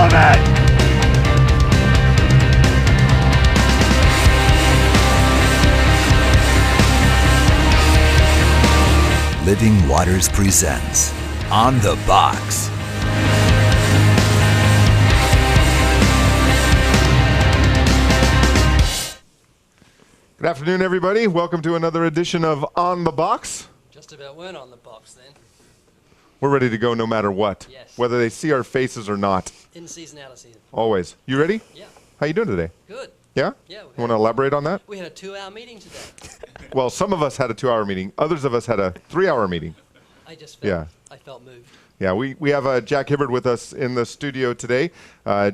love it. Living Waters presents On the Box. Good afternoon, everybody. Welcome to another edition of On the Box. Just about weren't on the box then. We're ready to go no matter what, Yes. whether they see our faces or not. In season, out of season. Always. You ready? Yeah. How you doing today? Good. Yeah? Yeah. You want to elaborate on that? We had a 2-hour meeting today. Well, some of us had a 2-hour meeting. Others of us had a 3-hour meeting. I felt moved. Yeah, we have Jack Hibbard with us in the studio today.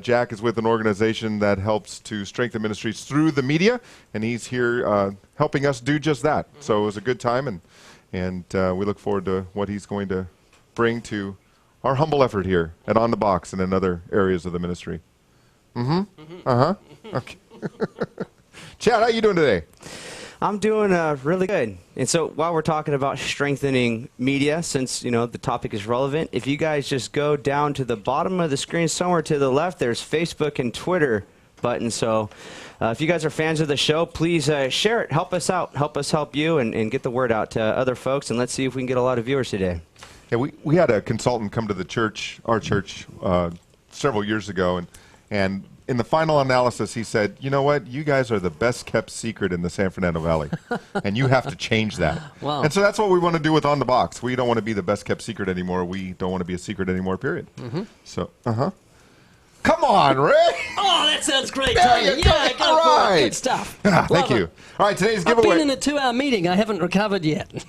Jack is with an organization that helps to strengthen ministries through the media, and he's here helping us do just that. Mm-hmm. So it was a good time, and we look forward to what he's going to bring to our humble effort here at On the Box and in other areas of the ministry. Mm-hmm? Mm-hmm. Uh-huh. Okay. Chad, how you doing today? I'm doing really good. And so while we're talking about strengthening media, since, you know, the topic is relevant, if you guys just go down to the bottom of the screen somewhere to the left, there's Facebook and Twitter buttons. So if you guys are fans of the show, please share it. Help us out. Help us help you and get the word out to other folks. And let's see if we can get a lot of viewers today. Yeah, we had a consultant come to the church, our church, several years ago, and in the final analysis, he said, you know what, you guys are the best kept secret in the San Fernando Valley, and you have to change that. Wow. And so that's what we want to do with On the Box. We don't want to be the best kept secret anymore. We don't want to be a secret anymore, period. Mm-hmm. So, Come on, Ray. Oh, that sounds great, There Tony. you go. Yeah, go All for it. right. Good stuff. Thank you. All right, today's giveaway. I've been in a 2-hour meeting. I haven't recovered yet.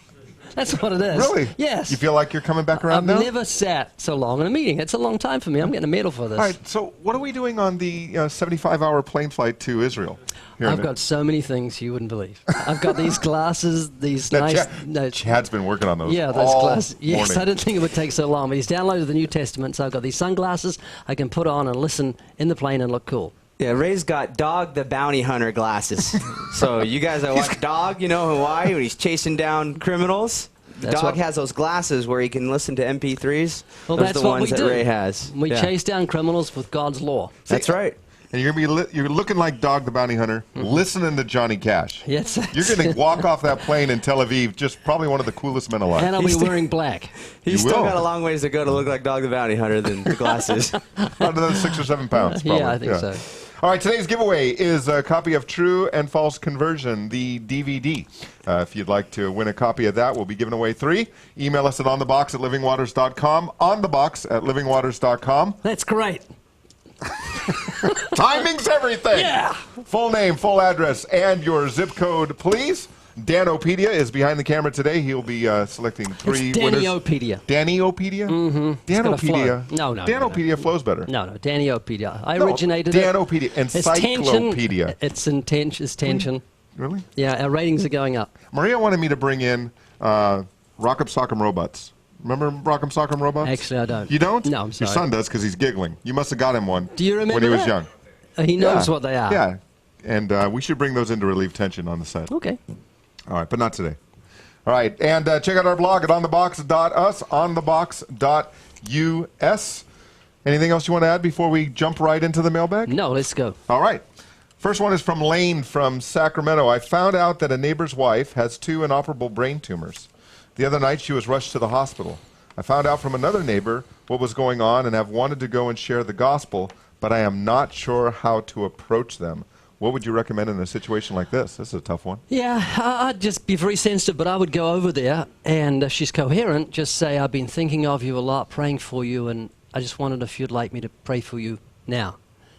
That's what it is. Really? Yes. You feel like you're coming back around I've now? never sat so long in a meeting. It's a long time for me. I'm getting a medal for this. All right, so what are we doing on the 75-hour plane flight to Israel? I've got so many things you wouldn't believe. I've got these glasses, these Now, nice... Chad's been working on those Yeah, those all glasses. Yes, morning. I didn't think it would take so long. But he's downloaded the New Testament, so I've got these sunglasses I can put on and listen in the plane and look cool. Yeah, Ray's got Dog the Bounty Hunter glasses. So you guys that watch Dog, you know Hawaii, when he's chasing down criminals. Dog has those glasses where he can listen to MP3s. Well, those that's are the what ones we that do. Ray has. We chase down criminals with God's law. That's right. And you're gonna be you're looking like Dog the Bounty Hunter, listening to Johnny Cash. Yes. You're going to walk off that plane in Tel Aviv, just probably one of the coolest men alive. And I'll be wearing black. He's You still will. got a long ways to go to look like Dog the Bounty Hunter than the glasses. Another 6 or 7 pounds, probably. Yeah, I think so. All right, today's giveaway is a copy of True and False Conversion, the DVD. If you'd like to win a copy of that, we'll be giving away 3. Email us at onthebox@livingwaters.com, onthebox@livingwaters.com. That's great. Timing's everything. Yeah. Full name, full address, and your zip code, please. Danopedia is behind the camera today. He'll be selecting 3 It's winners. Daniopedia. Daniopedia? Mm-hmm. Danopedia. No. Danopedia flows better. No, Daniopedia. I No, originated it. Danopedia. Encyclopedia. It's tension. Really? Yeah, our ratings are going up. Maria wanted me to bring in Rock'em Sock'em Robots. Remember Rock'em Sock'em Robots? Actually, I don't. You don't? No, I'm sorry. Your son does because he's giggling. You must have got him one. Do you remember when he was that? young? He knows what they are. Yeah. And we should bring those in to relieve tension on the set. Okay. All right, but not today. All right, and check out our blog at onthebox.us, onthebox.us. Anything else you want to add before we jump right into the mailbag? No, let's go. All right. First one is from Lane from Sacramento. I found out that a neighbor's wife has 2 inoperable brain tumors. The other night, she was rushed to the hospital. I found out from another neighbor what was going on and have wanted to go and share the gospel, but I am not sure how to approach them. What would you recommend in a situation like this? This is a tough one. Yeah, I'd just be very sensitive, but I would go over there, and if she's coherent, just say, I've been thinking of you a lot, praying for you, and I just wondered if you'd like me to pray for you now.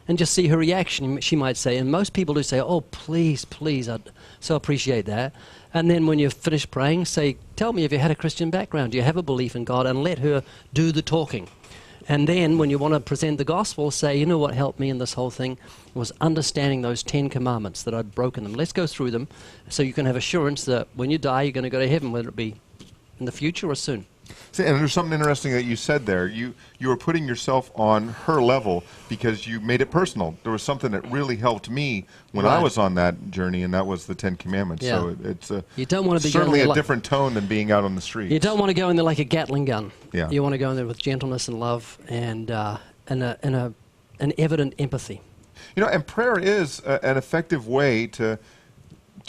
And just see her reaction. She might say, and most people do say, oh, please, I'd so appreciate that. And then when you've finished praying, say, tell me if you had a Christian background, do you have a belief in God, and let her do the talking. And then when you want to present the gospel, say, you know what helped me in this whole thing was understanding those 10 commandments, that I'd broken them. Let's go through them so you can have assurance that when you die, you're going to go to heaven, whether it be in the future or soon. See, and there's something interesting that you said there. You were putting yourself on her level because you made it personal. There was something that really helped me when I was on that journey, and that was the 10 Commandments. Yeah. So it's you don't want to be certainly going a different tone than being out on the street. You don't want to go in there like a Gatling gun. Yeah. You want to go in there with gentleness and love and in a an evident empathy. You know, and prayer is an effective way to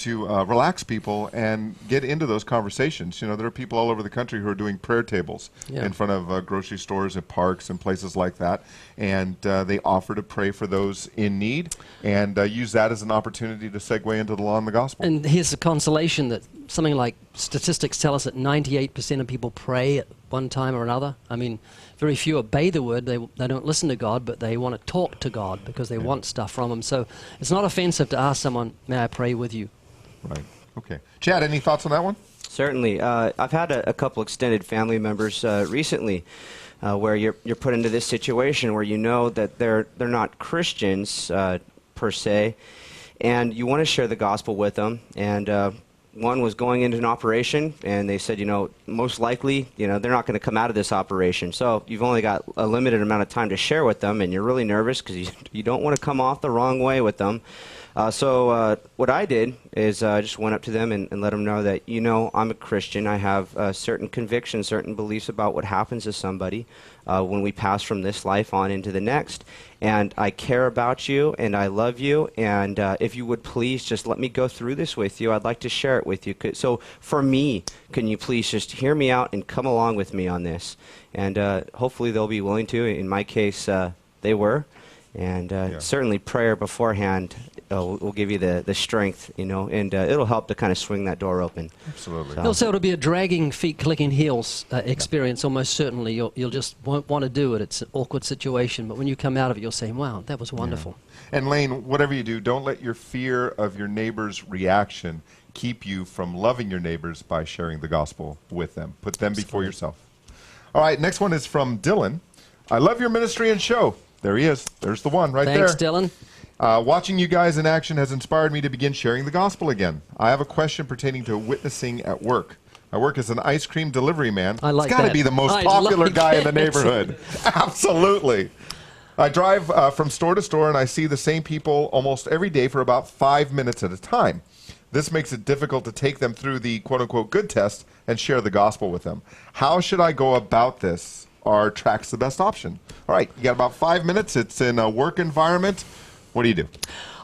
relax people and get into those conversations. You know, there are people all over the country who are doing prayer tables in front of grocery stores and parks and places like that, and they offer to pray for those in need and use that as an opportunity to segue into the law and the gospel. And here's the consolation that something like statistics tell us that 98% of people pray at one time or another. I mean, very few obey the word. They don't listen to God, but they want to talk to God because they want stuff from him. So it's not offensive to ask someone, may I pray with you? Right. Okay. Chad, any thoughts on that one? Certainly. I've had a couple extended family members recently where you're put into this situation where you know that they're not Christians per se, and you want to share the gospel with them. And one was going into an operation, and they said, you know, most likely, you know, they're not going to come out of this operation. So you've only got a limited amount of time to share with them, and you're really nervous because you don't want to come off the wrong way with them. So what I did is I just went up to them and let them know that, you know, I'm a Christian. I have certain convictions, certain beliefs about what happens to somebody when we pass from this life on into the next. And I care about you, and I love you. And if you would please just let me go through this with you, I'd like to share it with you. So for me, can you please just hear me out and come along with me on this? And hopefully they'll be willing to. In my case, they were. And certainly prayer beforehand will give you the strength, you know, and it'll help to kind of swing that door open. Absolutely. So. Also, it'll be a dragging feet, clicking heels experience, almost certainly. You'll just won't want to do it. It's an awkward situation. But when you come out of it, you'll say, wow, that was wonderful. Yeah. And Lane, whatever you do, don't let your fear of your neighbor's reaction keep you from loving your neighbors by sharing the gospel with them. Put them before yourself. All right, next one is from Dylan. I love your ministry and show. There he is. There's the one right there. Thanks, Dylan. Watching you guys in action has inspired me to begin sharing the gospel again. I have a question pertaining to witnessing at work. I work as an ice cream delivery man. I like It's got to that. be the most I popular like guy in the it. neighborhood. Absolutely. I drive from store to store, and I see the same people almost every day for about 5 minutes at a time. This makes it difficult to take them through the quote-unquote good test and share the gospel with them. How should I go about this? Are tracks the best option? All right, you got about 5 minutes. It's in a work environment. What do you do?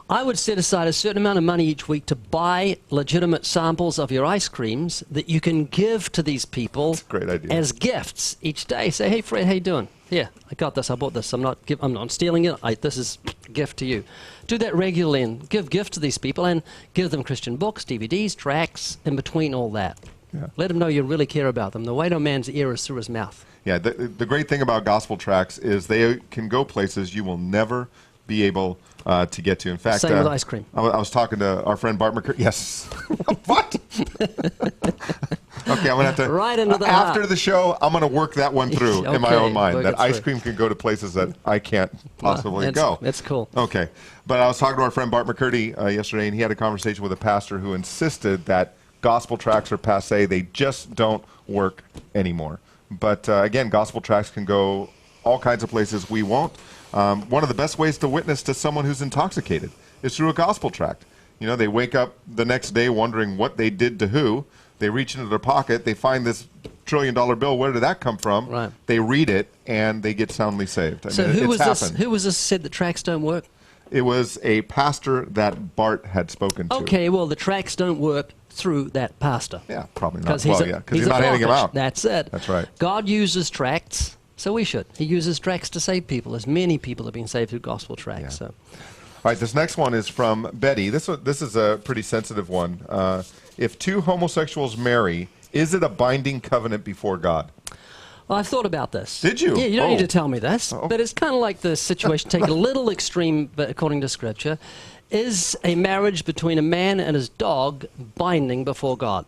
I would set aside a certain amount of money each week to buy legitimate samples of your ice creams that you can give to these people Great idea. as gifts each day. Say, hey, Fred, how you doing? Here, I got this. I bought this. I'm not stealing it. This is a gift to you. Do that regularly and give gifts to these people and give them Christian books, DVDs, tracts, in between all that. Yeah. Let them know you really care about them. The way to a man's ear is through his mouth. Yeah, the great thing about gospel tracks is they can go places you will never be able to get to. In fact, Same with ice cream. I was talking to our friend Bart McCurdy. Yes. What? Okay, I'm going to have to. Right into the after heart. the show, I'm going to work that one through in my Okay, own mind. work That it ice through. cream can go to places that I can't possibly go. That's cool. Okay. But I was talking to our friend Bart McCurdy yesterday, and he had a conversation with a pastor who insisted that gospel tracts are passé. They just don't work anymore. But again, gospel tracts can go all kinds of places we won't. One of the best ways to witness to someone who's intoxicated is through a gospel tract. You know, they wake up the next day wondering what they did to who. They reach into their pocket. They find this $1 trillion bill. Where did that come from? Right. They read it, and they get soundly saved. I So mean, who was it's this? happened. Who was this said that tracks don't work? It was a pastor that Bart had spoken to. Okay, well, the tracks don't work through that pastor. Yeah, probably not. Because Well, he's, yeah, a, 'cause he's he's a not handing them prophet. out. That's it. That's right. God uses tracts, so we should. He uses tracts to save people, as many people have been saved through gospel tracts. Yeah. So, All right, this next one is from Betty. This is a pretty sensitive one. If two homosexuals marry, is it a binding covenant before God? well, I've thought about this. Did you? Yeah, you don't Oh. need to tell me this, Oh. but it's kind of like the situation, take it a little extreme, but according to Scripture. Is a marriage between a man and his dog binding before God?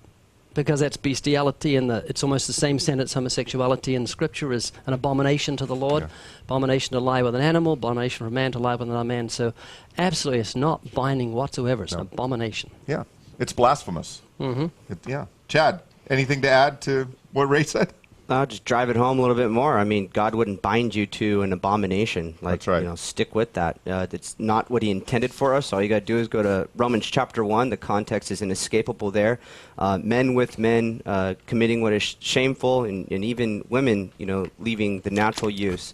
Because that's bestiality, and it's almost the same sentence. Homosexuality in Scripture is an abomination to the Lord. Yeah. Abomination to lie with an animal, abomination for a man to lie with another man. So absolutely, it's not binding whatsoever. It's an abomination. Yeah, it's blasphemous. Mm-hmm. Yeah. Chad, anything to add to what Ray said? I'll just drive it home a little bit more. I mean, God wouldn't bind you to an abomination. Like, That's right. You know, stick with that. It's not what He intended for us. All you got to do is go to Romans chapter 1. The context is inescapable there. Men with men committing what is shameful, and even women, you know, leaving the natural use.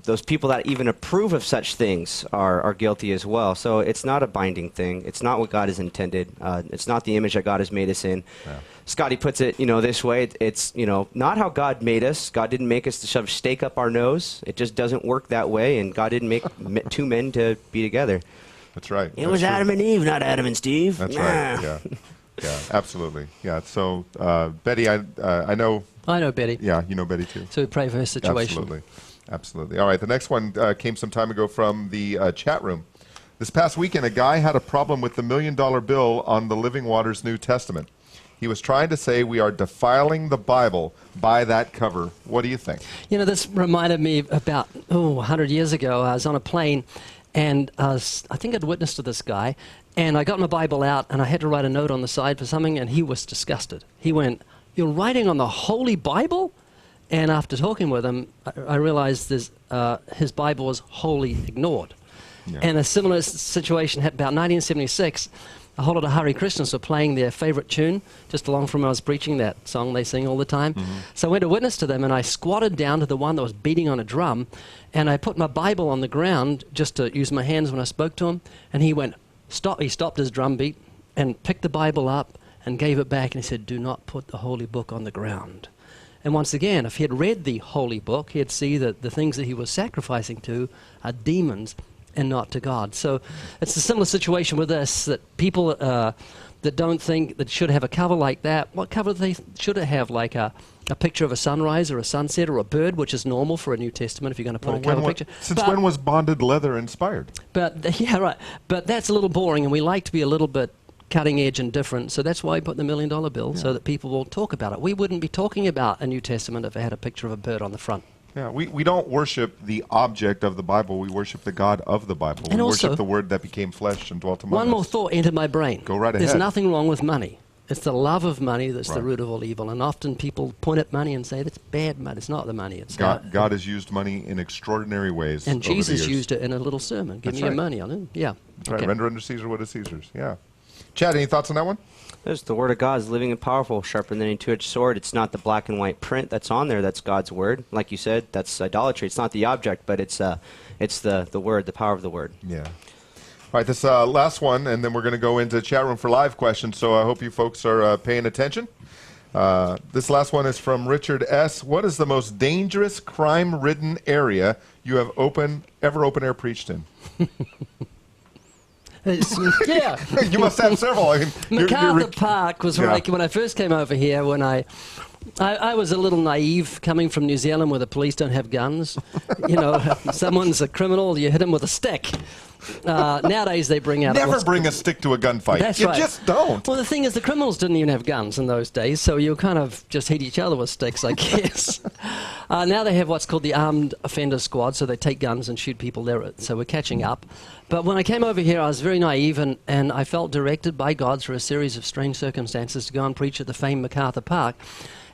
those people that even approve of such things are guilty as well. So it's not a binding thing. It's not what God has intended. It's not the image that God has made us in. Yeah. Scotty puts it, this way. It's, not how God made us. God didn't make us to shove a stake up our nose. It just doesn't work that way. And God didn't make two men to be together. That's right. It was Adam and Eve, not Adam and Steve. That's right. Yeah. Yeah, absolutely. Yeah. So, Betty, I know. I know Betty. Yeah, you know Betty too. So we pray for her situation. Absolutely. Absolutely. All right. The next one came some time ago from the chat room. This past weekend, a guy had a problem with the $1 million bill on the Living Waters New Testament. He was trying to say we are defiling the Bible by that cover. What do you think? This reminded me about 100 years ago. I was on a plane, and I think I'd witnessed to this guy, and I got my Bible out, and I had to write a note on the side for something, and he was disgusted. He went, "You're writing on the Holy Bible?" And after talking with him, I realized his Bible was wholly ignored. Yeah. And a similar situation happened about 1976. A whole lot of Hare Krishnas were playing their favorite tune just along from where I was preaching, that song they sing all the time. Mm-hmm. So I went to witness to them, and I squatted down to the one that was beating on a drum, and I put my Bible on the ground just to use my hands when I spoke to him, and he went, "Stop." He stopped his drum beat and picked the Bible up and gave it back, and he said, "Do not put the holy book on the ground." And once again, if he had read the holy book, he'd see that the things that he was sacrificing to are demons and not to God. So it's a similar situation with this, that people that don't think that should have a cover like that, what cover should it have? Like a picture of a sunrise or a sunset or a bird, which is normal for a New Testament if you're going to put a cover picture. Since when was bonded leather inspired? But yeah, right. But that's a little boring, and we like to be a little bit cutting edge and different. So that's why we put the $1 million bill, so that people will talk about it. We wouldn't be talking about a New Testament if it had a picture of a bird on the front. Yeah, we don't worship the object of the Bible. We worship the God of the Bible. And we also, worship the Word that became flesh and dwelt among us. One more thought entered my brain. Go right ahead. There's nothing wrong with money. It's the love of money that's the root of all evil. And often people point at money and say, that's bad money. It's not the money. It's God has used money in extraordinary ways. And over Jesus the years. used it in a little sermon. Give me your money on it. Yeah. That's right. Render unto Caesar what is Caesar's. Yeah. Chad, any thoughts on that one? The Word of God is living and powerful, sharper than any two-edged sword. It's not the black and white print that's on there. That's God's Word. Like you said, that's idolatry. It's not the object, but it's the Word, the power of the Word. Yeah. All right, this last one, and then we're going to go into chat room for live questions, so I hope you folks are paying attention. This last one is from Richard S. What is the most dangerous, crime-ridden area you have ever open-air preached in? Yeah. You must have several. I mean, MacArthur Park was like when I first came over here, when I was a little naive coming from New Zealand where the police don't have guns. Someone's a criminal, you hit him with a stick. Nowadays they bring out... Never bring a stick to a gunfight. That's you right. just don't. Well, the thing is, the criminals didn't even have guns in those days, so you kind of just hit each other with sticks, I guess. Now they have what's called the Armed Offender Squad, so they take guns and shoot people there, so we're catching up. But when I came over here, I was very naive, and I felt directed by God through a series of strange circumstances to go and preach at the famed MacArthur Park.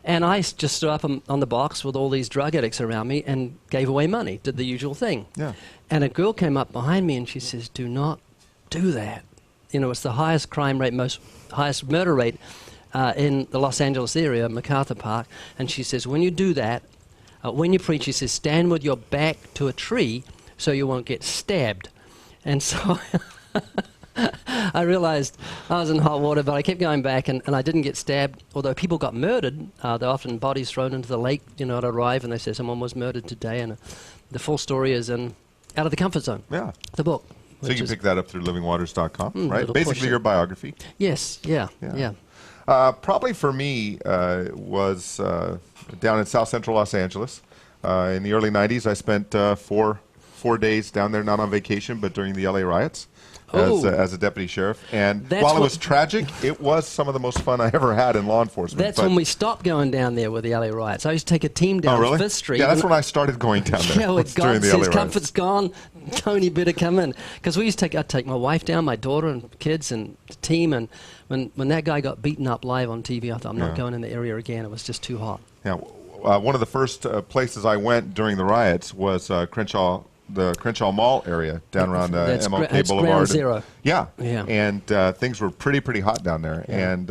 And I just stood up on the box with all these drug addicts around me and gave away money, did the usual thing. Yeah. And a girl came up behind me and she says, "Do not do that." It's the highest crime rate, highest murder rate in the Los Angeles area, MacArthur Park. And she says, when you do that, when you preach, she says, stand with your back to a tree so you won't get stabbed. And so I realized I was in hot water, but I kept going back, and I didn't get stabbed. Although people got murdered, there are often bodies thrown into the lake, I'd arrive, and they say someone was murdered today, and the full story is in Out of the Comfort Zone, the book. So you can pick that up through livingwaters.com, right? Basically your biography. Yes, yeah. Probably for me was down in South Central Los Angeles. In the early 90s, I spent 4 days down there, not on vacation, but during the LA riots. As a deputy sheriff. And while it was tragic, it was some of the most fun I ever had in law enforcement. That's when we stopped going down there with the LA riots. I used to take a team down Fifth Street. Yeah, that's when I started going down there. Yeah, God says comfort's gone, Tony better come in. Because I'd take my wife down, my daughter and kids and the team, and when that guy got beaten up live on TV, I thought, I'm not going in the area again. It was just too hot. Yeah, one of the first places I went during the riots was the Crenshaw Mall area down around MLK Boulevard. Ground Zero. Yeah. And things were pretty hot down there. Yeah. And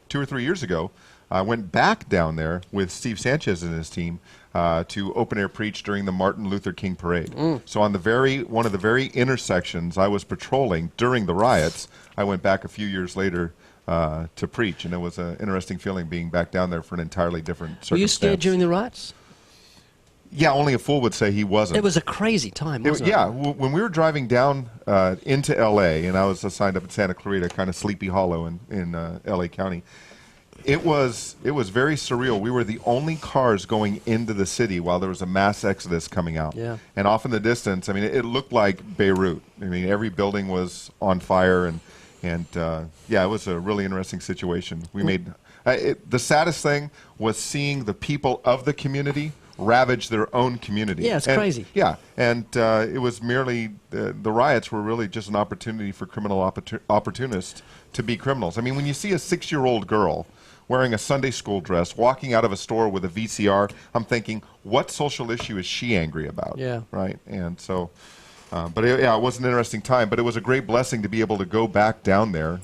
2 or 3 years ago, I went back down there with Steve Sanchez and his team to open air preach during the Martin Luther King parade. So on one of the very intersections I was patrolling during the riots, I went back a few years later to preach, and it was an interesting feeling being back down there for an entirely different circumstance. Were you scared during the riots? Yeah, only a fool would say he wasn't. It was a crazy time, wasn't it? Yeah, when we were driving down into L.A., and I was assigned up in Santa Clarita, kind of Sleepy Hollow in L.A. County, it was very surreal. We were the only cars going into the city while there was a mass exodus coming out. Yeah. And off in the distance, I mean, it looked like Beirut. I mean, every building was on fire, and yeah, it was a really interesting situation. We made the saddest thing was seeing the people of the community ravage their own community. Yeah, it's crazy. Yeah, and it was merely, the riots were really just an opportunity for criminal opportunists to be criminals. I mean, when you see a 6-year-old girl wearing a Sunday school dress, walking out of a store with a VCR, I'm thinking, what social issue is she angry about? Yeah. Right? And so, but it was an interesting time, but it was a great blessing to be able to go back down there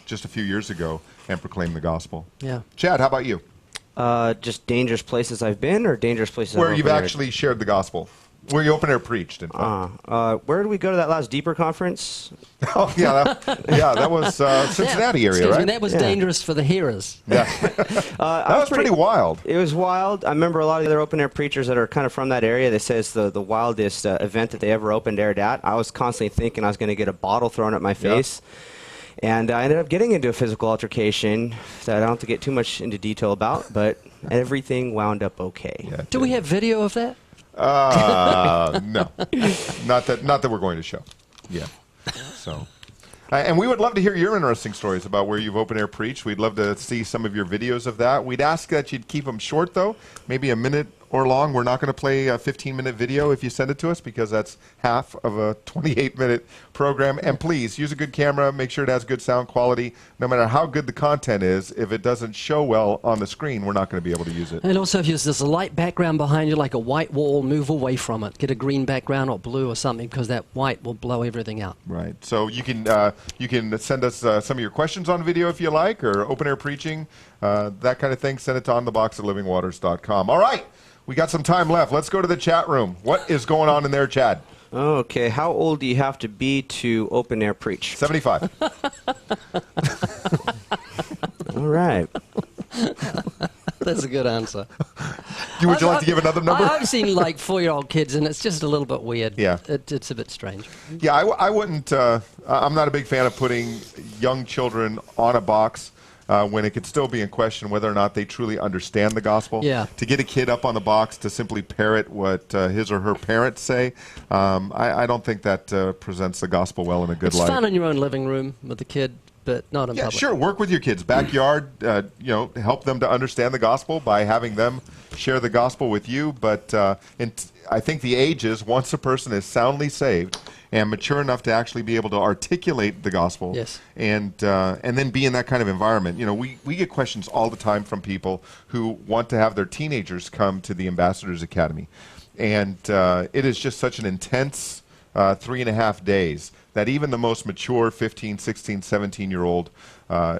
just a few years ago and proclaim the gospel. Yeah. Chad, how about you? Just dangerous places I've been, or dangerous places Where I've you've open-aired? actually shared the gospel. Where you open air preached, in fact. Where did we go to that last Deeper conference? Oh, yeah, that was Cincinnati area, Excuse right? me, that was Yeah. dangerous for the hearers. Yeah. That was pretty wild. It was wild. I remember a lot of the other open air preachers that are kind of from that area. They say it's the wildest event that they ever opened aired at. I was constantly thinking I was going to get a bottle thrown at my face. And I ended up getting into a physical altercation that I don't have to get too much into detail about, but everything wound up okay. Yeah, Do we have video of that? No, not that we're going to show. Yeah. So, and we would love to hear your interesting stories about where you've open air preached. We'd love to see some of your videos of that. We'd ask that you'd keep them short, though, maybe a minute or long. We're not going to play a 15-minute video if you send it to us, because that's half of a 28-minute program. And please use a good camera. Make sure it has good sound quality. No matter how good the content is, if it doesn't show well on the screen, we're not going to be able to use it. And also, if there's a light background behind you, like a white wall, move away from it. Get a green background or blue or something, because that white will blow everything out. Right. So you can send us some of your questions on video if you like, or open air preaching, that kind of thing. Send it to onthebox@livingwaters.com. All right. We got some time left. Let's go to the chat room. What is going on in there, Chad? Okay, how old do you have to be to open air preach? 75. All right. That's a good answer. Would you like to give another number? I've seen like 4-year-old kids, and it's just a little bit weird. Yeah. It's a bit strange. Yeah, I wouldn't. I'm not a big fan of putting young children on a box when it could still be in question whether or not they truly understand the gospel. Yeah. To get a kid up on the box to simply parrot what his or her parents say, I don't think that presents the gospel well in a good light. It's fun in your own living room with the kid, but not in Yeah, public. sure. Work with your kids, backyard. Help them to understand the gospel by having them share the gospel with you. But I think the age is once a person is soundly saved and mature enough to actually be able to articulate the gospel, Yes. and then be in that kind of environment. You know, we get questions all the time from people who want to have their teenagers come to the Ambassadors Academy, and it is just such an intense 3.5 days that even the most mature 15, 16, 17-year-old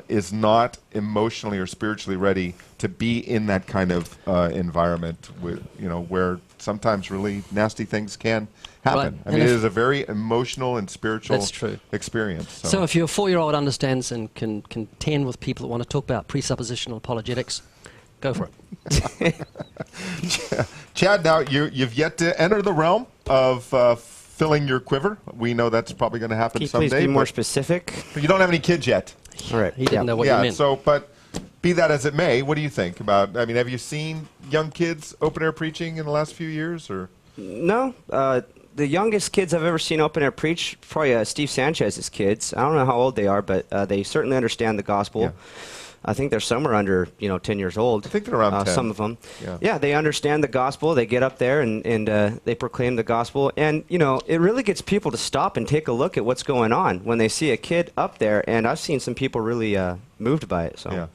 is not emotionally or spiritually ready to be in that kind of environment where sometimes really nasty things can happen. Right. I mean, it is a very emotional and spiritual That's true. experience. So if your 4-year-old understands and can contend with people that want to talk about presuppositional apologetics, go for it. Chad, now you've yet to enter the realm of filling your quiver. We know that's probably going to happen Can you someday. please be more but specific? you don't have any kids yet. All right. He didn't know what you Yeah, meant. so, but be that as it may, what do you think about, I mean, have you seen young kids open air preaching in the last few years, or? No. The youngest kids I've ever seen open air preach, probably Steve Sanchez's kids. I don't know how old they are, but they certainly understand the gospel. Yeah. I think they're somewhere under 10 years old. I think they're around 10. Some of them. Yeah. They understand the gospel. They get up there and they proclaim the gospel. And, it really gets people to stop and take a look at what's going on when they see a kid up there. And I've seen some people really moved by it. So. Yeah.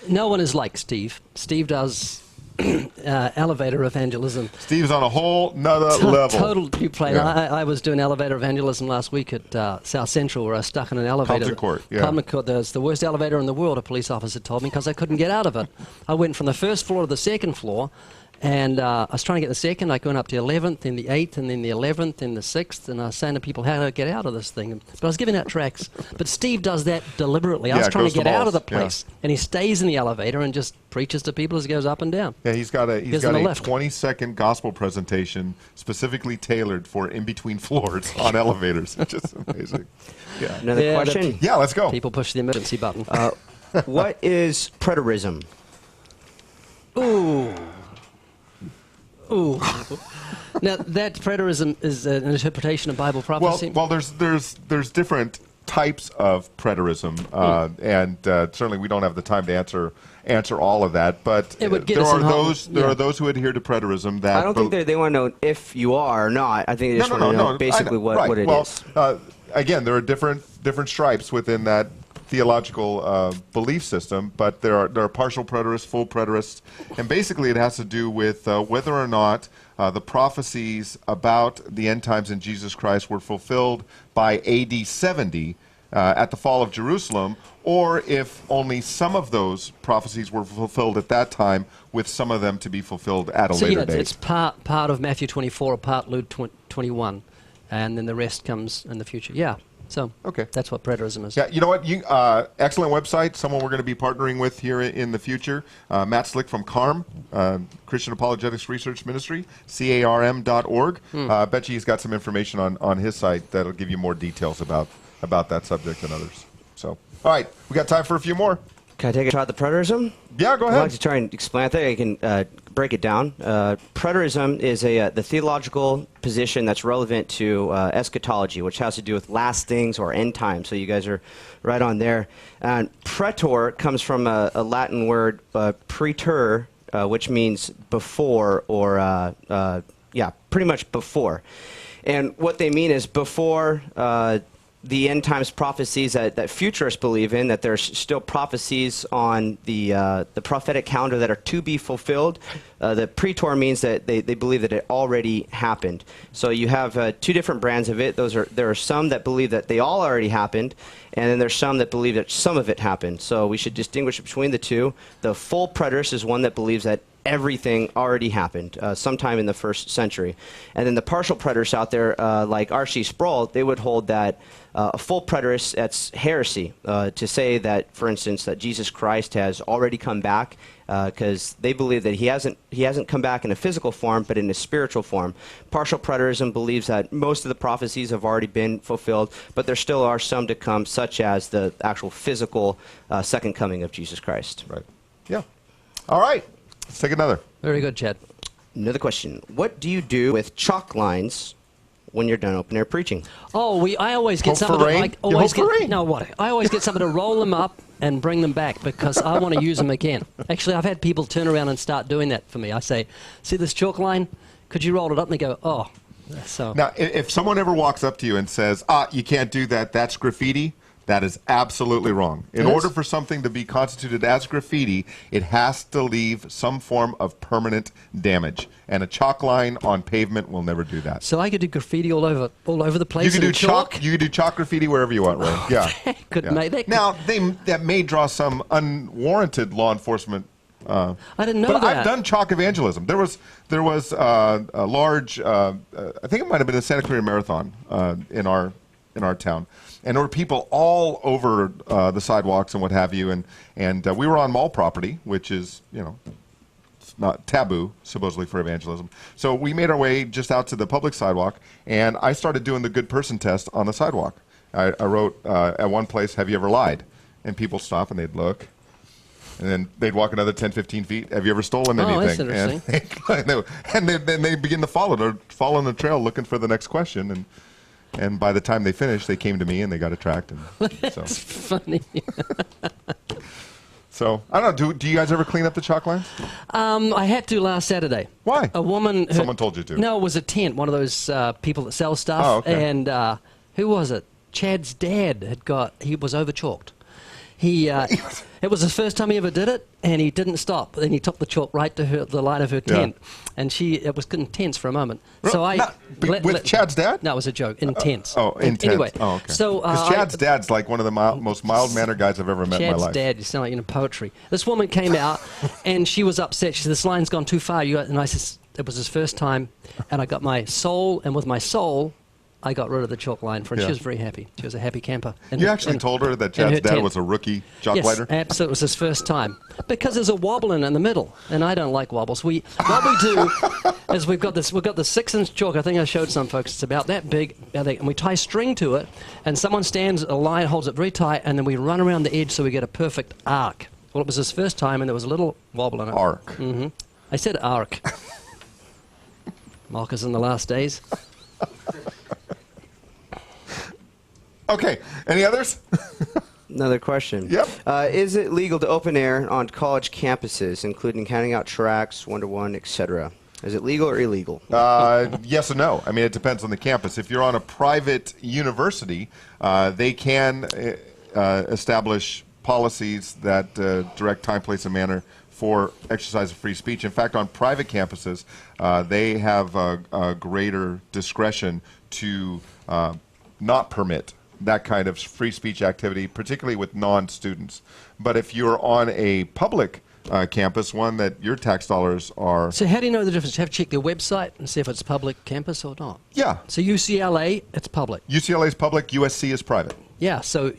No one is like Steve. Steve does elevator evangelism. Steve's on a whole nother level. Total new plane. Yeah. I was doing elevator evangelism last week at South Central, where I was stuck in an elevator. Compton Court, yeah. Compton Court. There's the worst elevator in the world, a police officer told me, because I couldn't get out of it. I went from the first floor to the second floor, And I was trying to get the second. I went up to the 11th, then the 8th, and then the 11th, and the 6th. And I was saying to people, how do I get out of this thing? But I was giving out tracts. But Steve does that deliberately. I was trying to get out of the place. And he stays in the elevator and just preaches to people as he goes up and down. Yeah, he's got a 20-second gospel presentation specifically tailored for in-between floors on elevators. It's just amazing. Yeah. Another question? Yeah, let's go. People push the emergency button. What is preterism? Ooh. Now, that preterism is an interpretation of Bible prophecy? Well, there's different types of preterism, and certainly we don't have the time to answer all of that. But there are those who adhere to preterism that I don't think they want to know if you are or not. I think they just want to know basically what it is. Again, there are different stripes within that theological belief system, but there are partial preterists, full preterists, and basically it has to do with whether or not the prophecies about the end times in Jesus Christ were fulfilled by AD 70 at the fall of Jerusalem, or if only some of those prophecies were fulfilled at that time, with some of them to be fulfilled at a later date. It's part of Matthew 24 or part Luke 21, and then the rest comes in the future. Yeah. So that's what preterism is. Yeah, you know what? Excellent website. Someone we're going to be partnering with here in the future. Matt Slick from CARM, Christian Apologetics Research Ministry, CARM.org. I bet you he's got some information on his site that'll give you more details about that subject and others. So, all right, we got time for a few more. Can I take a shot at the preterism? Yeah, go ahead. I'd like to try and explain. I think I can break it down. Preterism is the theological position that's relevant to eschatology, which has to do with last things or end times. So you guys are right on there. And preter comes from a Latin word, preter, which means before or, pretty much before. And what they mean is before the end times prophecies that futurists believe in, that there's still prophecies on the prophetic calendar that are to be fulfilled. The preter means that they believe that it already happened. So you have two different brands of it. There are some that believe that they all already happened, and then there's some that believe that some of it happened. So we should distinguish between the two. The full preterist is one that believes that everything already happened sometime in the 1st century. And then the partial preterists out there, like R.C. Sproul, they would hold that a full preterist, that's heresy, to say that, for instance, that Jesus Christ has already come back, because they believe that he hasn't come back in a physical form, but in a spiritual form. Partial preterism believes that most of the prophecies have already been fulfilled, but there still are some to come, such as the actual physical second coming of Jesus Christ. Right. Yeah. All right. Let's take another. Very good, Chad. Another question. What do you do with chalk lines when you're done open air preaching? I always get something I always get somebody to roll them up and bring them back because I want to use them again. Actually, I've had people turn around and start doing that for me. I say, see this chalk line? Could you roll it up? And they go, oh. So now, if someone ever walks up to you and says, you can't do that, that's graffiti, that is absolutely wrong. In order for something to be constituted as graffiti, it has to leave some form of permanent damage. And a chalk line on pavement will never do that. So I could do graffiti all over the place. You could do chalk. You could do chalk graffiti wherever you want, right? Yeah. Now that may draw some unwarranted law enforcement. I didn't know that. I've done chalk evangelism. There was a large. I think it might have been a Santa Clara Marathon in our town. And there were people all over the sidewalks and what have you, and we were on mall property, which is, it's not taboo, supposedly, for evangelism. So we made our way just out to the public sidewalk, and I started doing the good person test on the sidewalk. I wrote at one place, "Have you ever lied?" And people stop and they'd look, and then they'd walk another 10, 15 feet. "Have you ever stolen anything?" That's interesting. And then they begin to follow the trail looking for the next question, and by the time they finished, they came to me and they got a tract. That's funny. So, I don't know, do you guys ever clean up the chalk lines? I had to last Saturday. Why? A woman... Someone told you to. No, it was a tent, one of those people that sell stuff. Oh, okay. And who was it? Chad's dad he was over-chalked. It was the first time he ever did it, and he didn't stop. Then he took the chalk right to the line of her tent, and it was intense for a moment. So with Chad's dad? No, it was a joke. Intense. Intense. Anyway, okay. so because Chad's dad's like one of the most mild-mannered guys I've ever met in my life. Chad's dad, you sound like poetry. This woman came out, and she was upset. She said, "This line's gone too far." And I said, it was his first time, and I got my soul, and with my soul, I got rid of the chalk line for her. She was very happy. She was a happy camper. You actually told her that Chad's dad was a rookie chalk lighter? Yes, absolutely. It was his first time. Because there's a wobble in the middle, and I don't like wobbles. What we do is we've got the 6-inch chalk. I think I showed some folks. It's about that big, and we tie string to it, and someone stands a line, holds it very tight, and then we run around the edge so we get a perfect arc. Well, it was his first time, and there was a little wobble in it. Arc. Mm-hmm. I said arc. Marcus in the last days. Okay. Any others? Another question. Yep. Is it legal to open air on college campuses, including handing out tracts, one-to-one, etc.? Is it legal or illegal? Yes and no. I mean, it depends on the campus. If you're on a private university, they can establish policies that direct time, place, and manner for exercise of free speech. In fact, on private campuses, they have a greater discretion to not permit that kind of free speech activity, particularly with non-students. But if you're on a public campus, one that your tax dollars are... So how do you know the difference? You have to check their website and see if it's public campus or not. Yeah. So UCLA, it's public. UCLA is public, USC is private. Yeah, so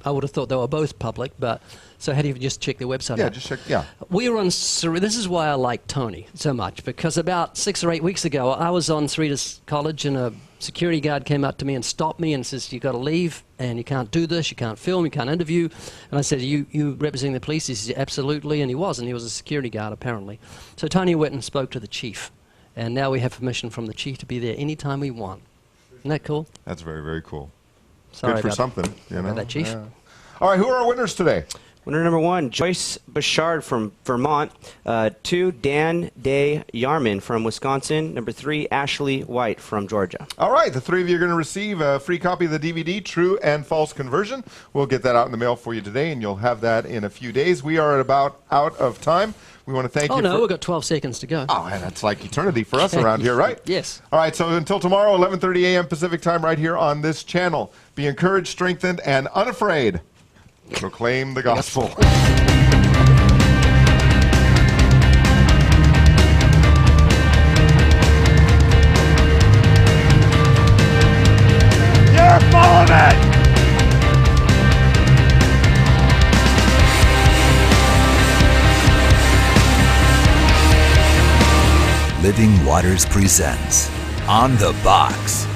I would have thought they were both public, but so how do you just check their website out? Yeah, just check, yeah. We were on, this is why I like Tony so much, because about 6 or 8 weeks ago, I was on Cerritos College, and a security guard came up to me and stopped me and says, "You've got to leave, and you can't do this, you can't film, you can't interview." And I said, you representing the police?" He says, "Absolutely," and he was a security guard, apparently. So Tony went and spoke to the chief, and now we have permission from the chief to be there anytime we want. Isn't that cool? That's very, very cool. Sorry Good for about something, you know. that, Chief. Yeah. All right, who are our winners today? Winner number 1, Joyce Bouchard from Vermont. 2, Dan Day Yarman from Wisconsin. Number 3, Ashley White from Georgia. All right, the 3 of you are going to receive a free copy of the DVD, True and False Conversion. We'll get that out in the mail for you today, and you'll have that in a few days. We are at about out of time. We want to thank you. Oh, no, we've got 12 seconds to go. Oh, and that's like eternity for us around here, right? Yes. All right, so until tomorrow, 11:30 a.m. Pacific time, right here on this channel. Be encouraged, strengthened, and unafraid. Proclaim the gospel. You're full of it! Living Waters presents On the Box.